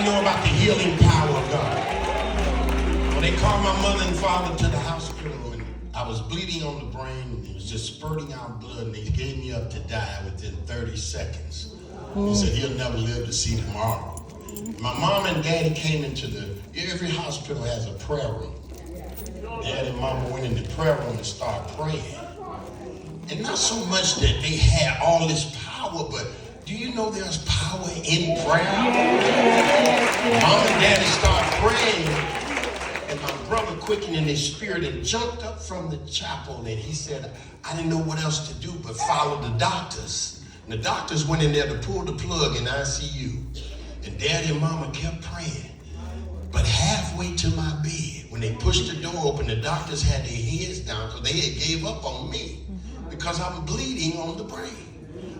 know about the healing power of God? When they called my mother and father to the hospital, and I was bleeding on the brain, and it was just spurting out blood, and they gave me up to die within 30 seconds. He said, he'll never live to see tomorrow. My mom and daddy came into every hospital has a prayer room. Dad and mama went in the prayer room and started praying. And not so much that they had all this power, but do you know there's power in prayer? Mom and daddy started praying, and my brother quickened in his spirit and jumped up from the chapel, and he said, I didn't know what else to do but follow the doctors. And the doctors went in there to pull the plug in ICU. And daddy and mama kept praying. But halfway to my bed, when they pushed the door open, the doctors had their heads down because they had gave up on me because I'm bleeding on the brain.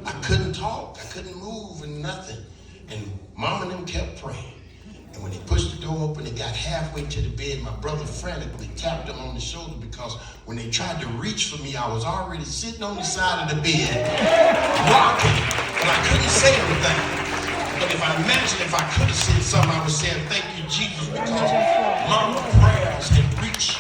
I couldn't talk, I couldn't move and nothing. And mom and them kept praying. And when they pushed the door open, they got halfway to the bed. My brother frantically tapped them on the shoulder because when they tried to reach for me, I was already sitting on the side of the bed, rocking, and I couldn't say anything. But if I could have said something, I was saying, thank you, Jesus, because mama prayers had reached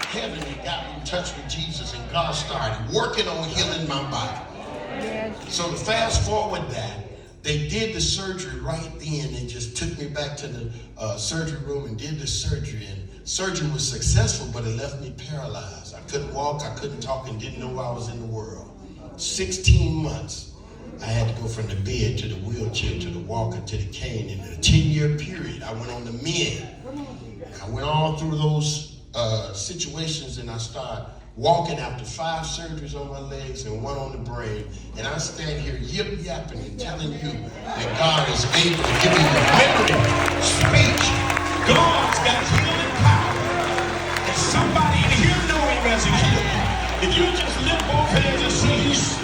heaven and got in touch with Jesus, and God started working on healing my body. So to fast forward that, they did the surgery right then. They just took me back to the surgery room and did the surgery. And surgery was successful, but it left me paralyzed. I couldn't walk, I couldn't talk, and didn't know I was in the world. 16 months. I had to go from the bed to the wheelchair to the walker to the cane. In a 10-year period, I went on the mend. I went all through those situations, and I started walking after 5 surgeries on my legs and 1 on the brain. And I stand here yip-yapping and telling you that God is able to give me the memory, speech. God's got healing power. And somebody in here know him as a healer. If you just lift both hands and say, he's still